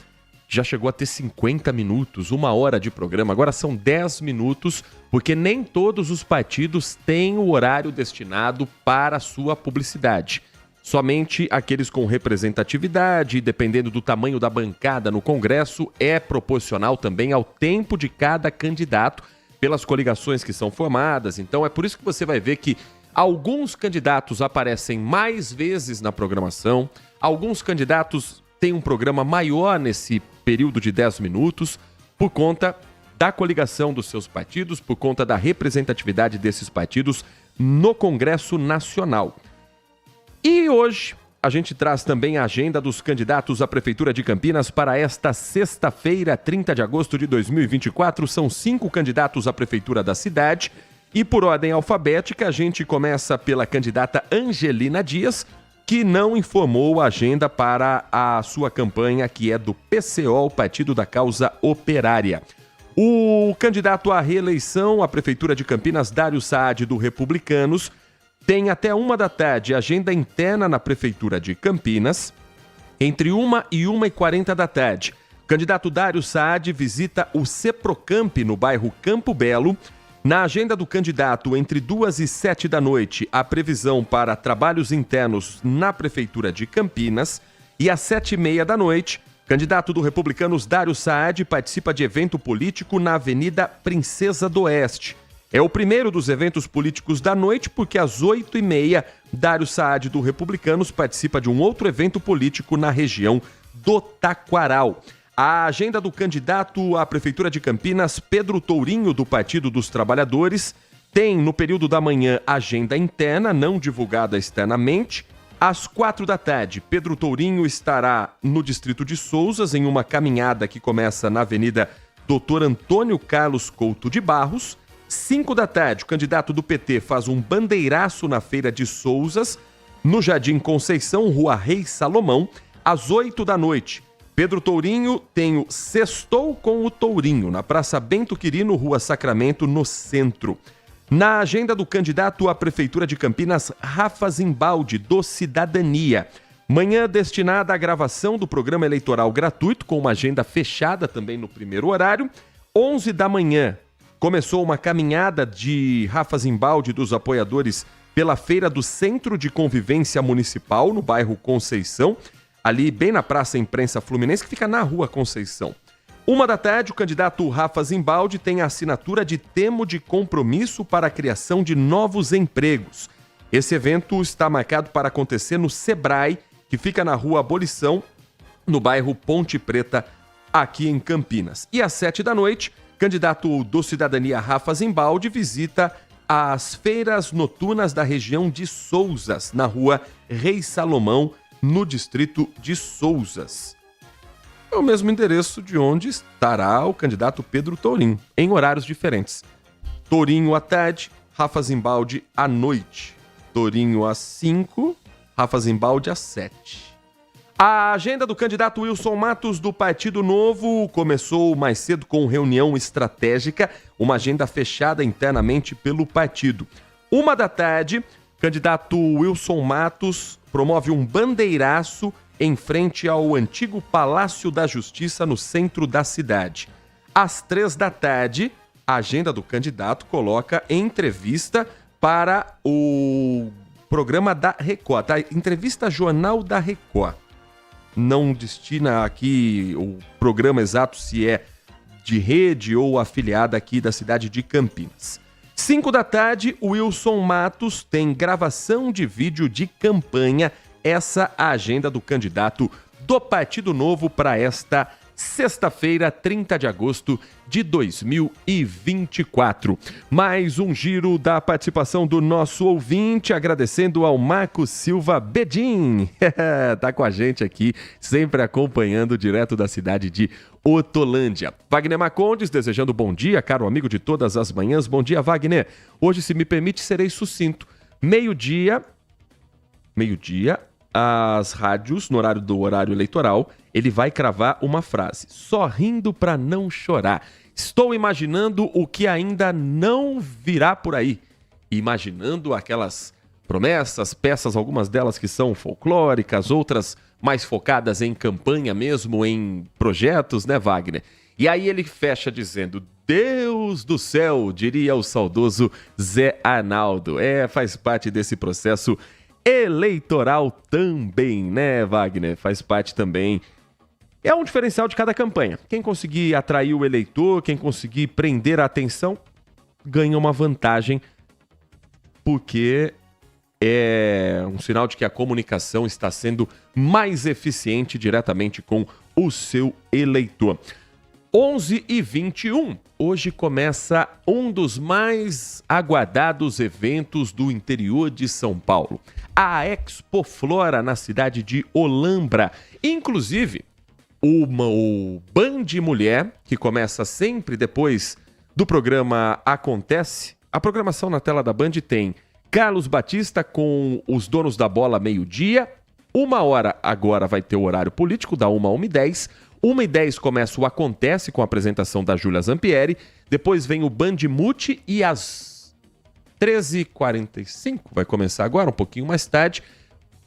já chegou a ter 50 minutos, 1 hora de programa, agora são 10 minutos, porque nem todos os partidos têm o horário destinado para a sua publicidade. Somente aqueles com representatividade, dependendo do tamanho da bancada no Congresso, é proporcional também ao tempo de cada candidato, pelas coligações que são formadas. Então é por isso que você vai ver que alguns candidatos aparecem mais vezes na programação, alguns candidatos têm um programa maior nesse período de 10 minutos, por conta da coligação dos seus partidos, por conta da representatividade desses partidos no Congresso Nacional. E hoje a gente traz também a agenda dos candidatos à Prefeitura de Campinas para esta sexta-feira, 30 de agosto de 2024. São 5 candidatos à Prefeitura da cidade. E por ordem alfabética, a gente começa pela candidata Angelina Dias, que não informou a agenda para a sua campanha, que é do PCO, Partido da Causa Operária. O candidato à reeleição à Prefeitura de Campinas, Dário Saad, do Republicanos, tem até 13h agenda interna na Prefeitura de Campinas. Entre 1 e 1h40 da tarde, o candidato Dário Saad visita o Ceprocamp no bairro Campo Belo. Na agenda do candidato, entre 2 e 7 da noite, a previsão para trabalhos internos na Prefeitura de Campinas. E às 7h30 da noite, o candidato do Republicanos Dário Saad participa de evento político na Avenida Princesa do Oeste. É o primeiro dos eventos políticos da noite, porque às 8h30, Dário Saad do Republicanos participa de um outro evento político na região do Taquaral. A agenda do candidato à Prefeitura de Campinas, Pedro Tourinho, do Partido dos Trabalhadores, tem no período da manhã agenda interna, não divulgada externamente. Às 4 da tarde, Pedro Tourinho estará no distrito de Souzas, em uma caminhada que começa na Avenida Dr. Antônio Carlos Couto de Barros. 5 da tarde, o candidato do PT faz um bandeiraço na Feira de Souzas, no Jardim Conceição, Rua Rei Salomão. Às 8 da noite, Pedro Tourinho tem o Sextou com o Tourinho, na Praça Bento Quirino, Rua Sacramento, no centro. Na agenda do candidato à Prefeitura de Campinas, Rafa Zimbaldi, do Cidadania. Manhã destinada à gravação do programa eleitoral gratuito, com uma agenda fechada também no primeiro horário. 11 da manhã, começou uma caminhada de Rafa Zimbaldi dos apoiadores pela Feira do Centro de Convivência Municipal, no bairro Conceição, ali bem na Praça Imprensa Fluminense, que fica na Rua Conceição. 1 da tarde, o candidato Rafa Zimbaldi tem a assinatura de termo de compromisso para a criação de novos empregos. Esse evento está marcado para acontecer no Sebrae, que fica na Rua Abolição, no bairro Ponte Preta, aqui em Campinas. E às 7 da noite, candidato do Cidadania Rafa Zimbaldi visita as feiras noturnas da região de Souzas, na Rua Rei Salomão, no distrito de Souzas. É o mesmo endereço de onde estará o candidato Pedro Tourinho, em horários diferentes. Tourinho à tarde, Rafa Zimbaldi à noite. Tourinho às 5, Rafa Zimbaldi às 7. A agenda do candidato Wilson Matos, do Partido Novo, começou mais cedo com reunião estratégica, uma agenda fechada internamente pelo partido. 1 da tarde, candidato Wilson Matos promove um bandeiraço em frente ao antigo Palácio da Justiça, no centro da cidade. Às 3 da tarde, a agenda do candidato coloca entrevista para o programa da Record, tá? Entrevista Jornal da Record. Não destina aqui o programa exato se é de rede ou afiliada aqui da cidade de Campinas. 5 da tarde, o Wilson Matos tem gravação de vídeo de campanha. Essa a agenda do candidato do Partido Novo para esta sexta-feira, 30 de agosto de 2024. Mais um giro da participação do nosso ouvinte, agradecendo ao Marcos Silva Bedin. Tá com a gente aqui, sempre acompanhando direto da cidade de Hortolândia. Wagner Marcondes, desejando bom dia, caro amigo de todas as manhãs. Bom dia, Wagner. Hoje, se me permite, serei sucinto. Meio-dia, as rádios, no horário do horário eleitoral, ele vai cravar uma frase: só rindo pra não chorar. Estou imaginando o que ainda não virá por aí. Imaginando aquelas promessas, peças, algumas delas que são folclóricas, outras mais focadas em campanha mesmo, em projetos, né, Wagner? E aí ele fecha dizendo: Deus do céu, diria o saudoso Zé Arnaldo. Faz parte desse processo eleitoral também, né, Wagner? Faz parte também. É um diferencial de cada campanha. Quem conseguir atrair o eleitor, quem conseguir prender a atenção, ganha uma vantagem, porque é um sinal de que a comunicação está sendo mais eficiente diretamente com o seu eleitor. 11h21, hoje começa um dos mais aguardados eventos do interior de São Paulo, a Expo Flora, na cidade de Olambra. Inclusive, o Band Mulher, que começa sempre depois do programa Acontece, a programação na tela da Band tem Carlos Batista com os Donos da Bola, meio-dia. 1h agora vai ter o horário político, da 1h a 1h10. 1h10 começa o Acontece com a apresentação da Júlia Zampieri. Depois vem o Band Multi e às 13h45, vai começar agora, um pouquinho mais tarde,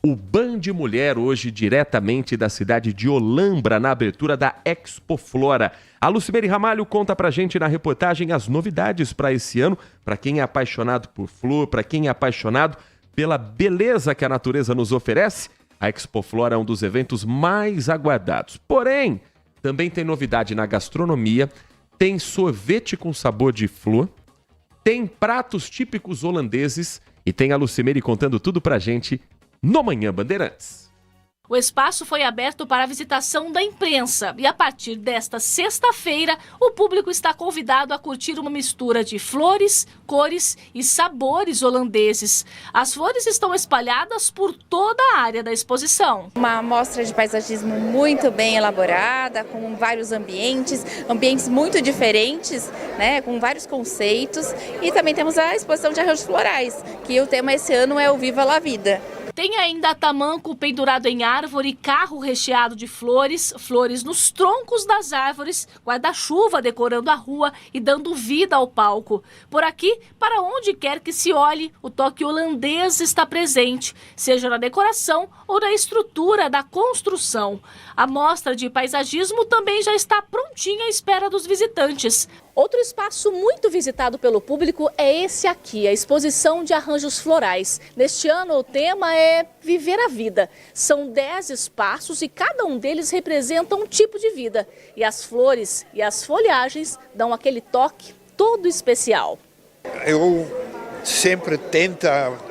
o Band Mulher, hoje diretamente da cidade de Olambra, na abertura da Expo Flora. A Lucimere Ramalho conta pra gente na reportagem as novidades para esse ano, para quem é apaixonado por flor, para quem é apaixonado pela beleza que a natureza nos oferece. A Expo Flora é um dos eventos mais aguardados. Porém, também tem novidade na gastronomia, tem sorvete com sabor de flor, tem pratos típicos holandeses e tem a Lucimere contando tudo pra gente no Manhã Bandeirantes. O espaço foi aberto para a visitação da imprensa e a partir desta sexta-feira o público está convidado a curtir uma mistura de flores, cores e sabores holandeses. As flores estão espalhadas por toda a área da exposição. Uma mostra de paisagismo muito bem elaborada, com vários ambientes muito diferentes, né, com vários conceitos. E também temos a exposição de arranjos florais, que o tema esse ano é o Viva la Vida. Tem ainda tamanco pendurado em árvore, carro recheado de flores, flores nos troncos das árvores, guarda-chuva decorando a rua e dando vida ao palco. Por aqui, para onde quer que se olhe, o toque holandês está presente, seja na decoração ou na estrutura da construção. A mostra de paisagismo também já está prontinha à espera dos visitantes. Outro espaço muito visitado pelo público é esse aqui, a exposição de arranjos florais. Neste ano o tema é Viver a Vida. São 10 espaços e cada um deles representa um tipo de vida. E as flores e as folhagens dão aquele toque todo especial. Eu sempre tento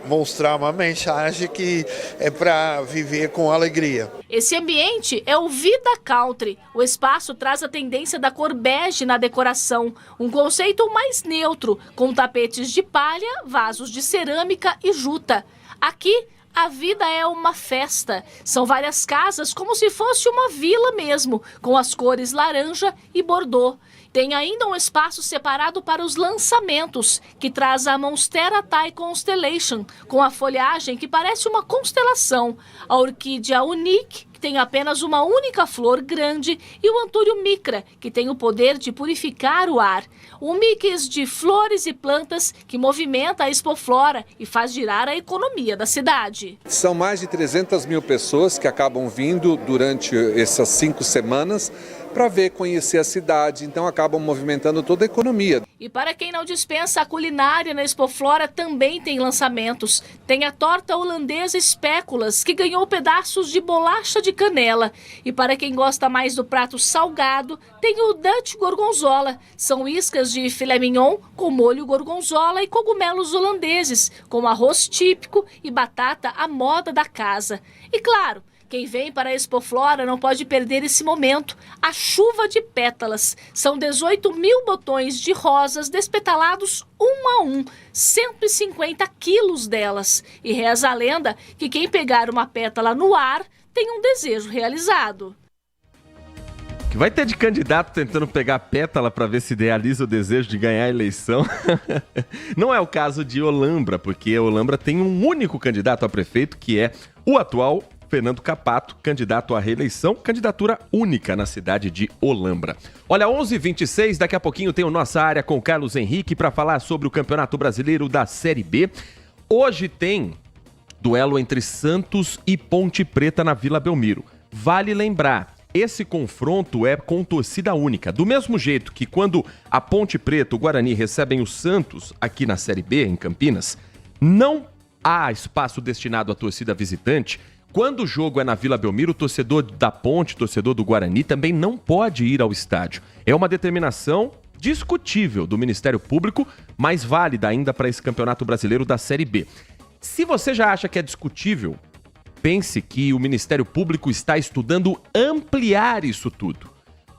mostrar uma mensagem que é para viver com alegria. Esse ambiente é o Vida Country. O espaço traz a tendência da cor bege na decoração, um conceito mais neutro, com tapetes de palha, vasos de cerâmica e juta. Aqui, a vida é uma festa. São várias casas como se fosse uma vila mesmo, com as cores laranja e bordô. Tem ainda um espaço separado para os lançamentos, que traz a Monstera Thai Constellation, com a folhagem que parece uma constelação, a orquídea Unique, que tem apenas uma única flor grande, e o Antúrio micra, que tem o poder de purificar o ar. Um mix de flores e plantas que movimenta a Expo Flora e faz girar a economia da cidade. São mais de 300 mil pessoas que acabam vindo durante essas 5 semanas para ver, conhecer a cidade, então acabam movimentando toda a economia. E para quem não dispensa a culinária na Expo Flora, também tem lançamentos. Tem a torta holandesa Espéculas, que ganhou pedaços de bolacha de canela. E para quem gosta mais do prato salgado, tem o Dutch Gorgonzola. São iscas de filé mignon com molho gorgonzola e cogumelos holandeses, com arroz típico e batata à moda da casa. E claro, quem vem para a Expo Flora não pode perder esse momento, a chuva de pétalas. São 18 mil botões de rosas despetalados um a um, 150 quilos delas. E reza a lenda que quem pegar uma pétala no ar tem um desejo realizado. Que vai ter de candidato tentando pegar pétala para ver se idealiza o desejo de ganhar a eleição. Não é o caso de Olambra, porque Olambra tem um único candidato a prefeito, que é o atual Fernando Capato, candidato à reeleição, candidatura única na cidade de Olambra. Olha, 11h26, daqui a pouquinho tem o Nossa Área com o Carlos Henrique para falar sobre o Campeonato Brasileiro da Série B. Hoje tem duelo entre Santos e Ponte Preta na Vila Belmiro. Vale lembrar, esse confronto é com torcida única. Do mesmo jeito que quando a Ponte Preta e o Guarani recebem o Santos aqui na Série B, em Campinas, não há espaço destinado à torcida visitante. Quando o jogo é na Vila Belmiro, o torcedor da Ponte, torcedor do Guarani, também não pode ir ao estádio. É uma determinação discutível do Ministério Público, mas válida ainda para esse Campeonato Brasileiro da Série B. Se você já acha que é discutível, pense que o Ministério Público está estudando ampliar isso tudo,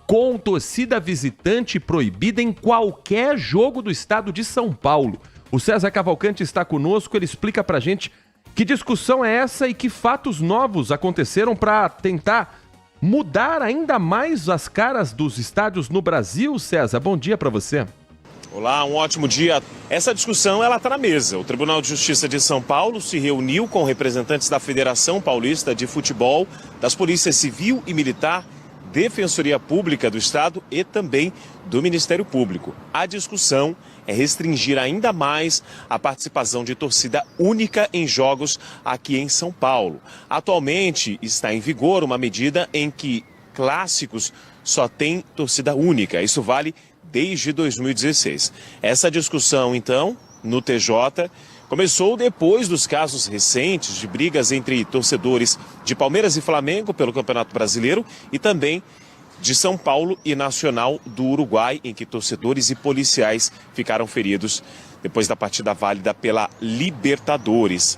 com torcida visitante proibida em qualquer jogo do estado de São Paulo. O César Cavalcante está conosco, ele explica pra gente que discussão é essa e que fatos novos aconteceram para tentar mudar ainda mais as caras dos estádios no Brasil. César, bom dia para você. Olá, um ótimo dia. Essa discussão ela está na mesa. O Tribunal de Justiça de São Paulo se reuniu com representantes da Federação Paulista de Futebol, das Polícias Civil e Militar, Defensoria Pública do Estado e também do Ministério Público. A discussão é restringir ainda mais a participação de torcida única em jogos aqui em São Paulo. Atualmente está em vigor uma medida em que clássicos só tem torcida única. Isso vale desde 2016. Essa discussão, então, no TJ, começou depois dos casos recentes de brigas entre torcedores de Palmeiras e Flamengo pelo Campeonato Brasileiro e também de São Paulo e Nacional do Uruguai, em que torcedores e policiais ficaram feridos depois da partida válida pela Libertadores.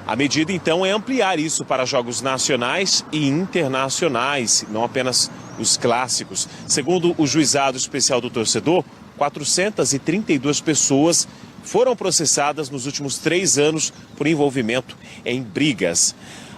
A medida, então, é ampliar isso para jogos nacionais e internacionais, não apenas os clássicos. Segundo o Juizado Especial do Torcedor, 432 pessoas foram processadas nos últimos 3 anos por envolvimento em brigas.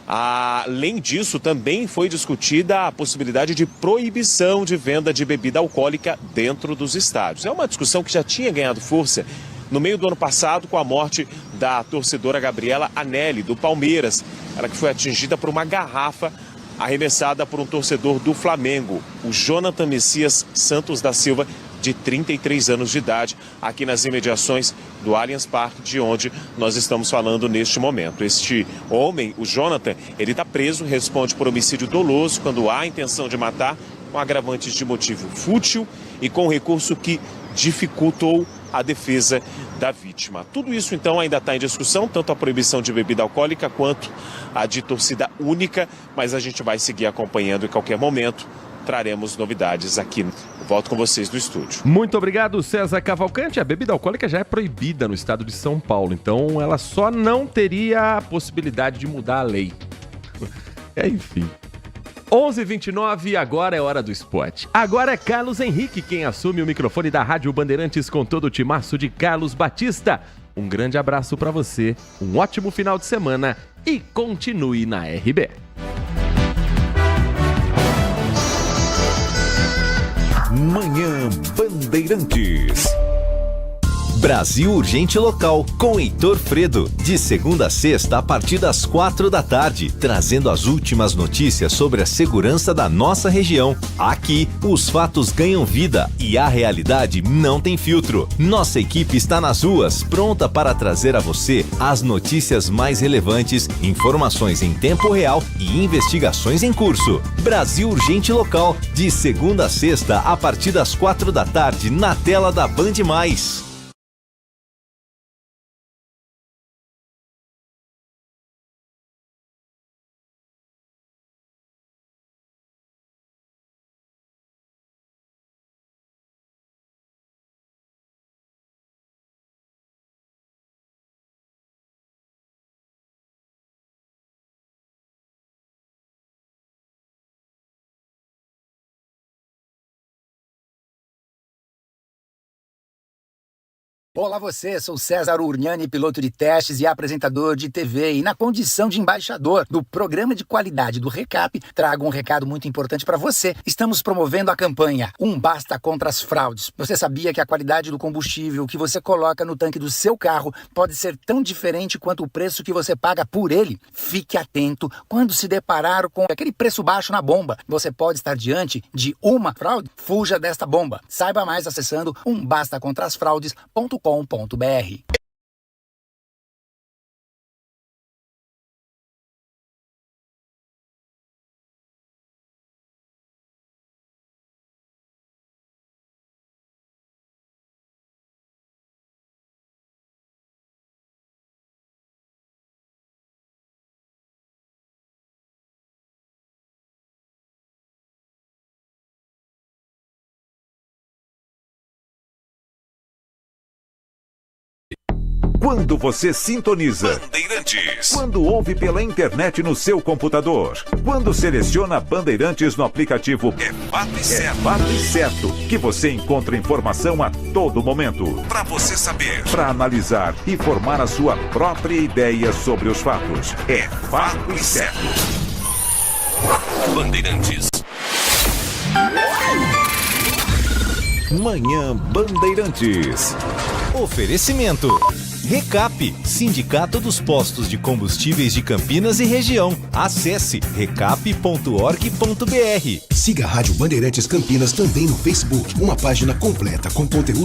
Além disso, também foi discutida a possibilidade de proibição de venda de bebida alcoólica dentro dos estádios. É uma discussão que já tinha ganhado força no meio do ano passado com a morte da torcedora Gabriela Anelli, do Palmeiras. Ela que foi atingida por uma garrafa arremessada por um torcedor do Flamengo, o Jonathan Messias Santos da Silva, de 33 anos de idade, aqui nas imediações do Allianz Parque, de onde nós estamos falando neste momento. Este homem, o Jonathan, ele está preso, responde por homicídio doloso quando há intenção de matar, com agravantes de motivo fútil e com recurso que dificultou a defesa da vítima. Tudo isso, então, ainda está em discussão, tanto a proibição de bebida alcoólica quanto a de torcida única, mas a gente vai seguir acompanhando em qualquer momento. Traremos novidades aqui. Volto com vocês do estúdio. Muito obrigado, César Cavalcante. A bebida alcoólica já é proibida no estado de São Paulo, então ela só não teria a possibilidade de mudar a lei. Enfim. 11h29, agora é hora do esporte. Agora é Carlos Henrique quem assume o microfone da Rádio Bandeirantes com todo o timaço de Carlos Batista. Um grande abraço para você, um ótimo final de semana e continue na RB. Manhã Bandeirantes. Brasil Urgente Local, com Heitor Fredo. De segunda a sexta, a partir das 4 da tarde, trazendo as últimas notícias sobre a segurança da nossa região. Aqui, os fatos ganham vida e a realidade não tem filtro. Nossa equipe está nas ruas, pronta para trazer a você as notícias mais relevantes, informações em tempo real e investigações em curso. Brasil Urgente Local, de segunda a sexta, a partir das 4 da tarde, na tela da Band+. Olá você, sou César Urgnani, piloto de testes e apresentador de TV e na condição de embaixador do programa de qualidade do Recap, trago um recado muito importante para você. Estamos promovendo a campanha Um Basta contra as Fraudes. Você sabia que a qualidade do combustível que você coloca no tanque do seu carro pode ser tão diferente quanto o preço que você paga por ele? Fique atento quando se deparar com aquele preço baixo na bomba. Você pode estar diante de uma fraude? Fuja desta bomba. Saiba mais acessando umbastacontrasfraudes.com.br. Quando você sintoniza Bandeirantes, quando ouve pela internet no seu computador, quando seleciona Bandeirantes no aplicativo, é fato e certo que você encontra informação a todo momento. Para você saber, para analisar e formar a sua própria ideia sobre os fatos. É fato e certo. Bandeirantes. Manhã Bandeirantes. Oferecimento. Recap, Sindicato dos Postos de Combustíveis de Campinas e região. Acesse recap.org.br. Siga a Rádio Bandeirantes Campinas também no Facebook, uma página completa com conteúdo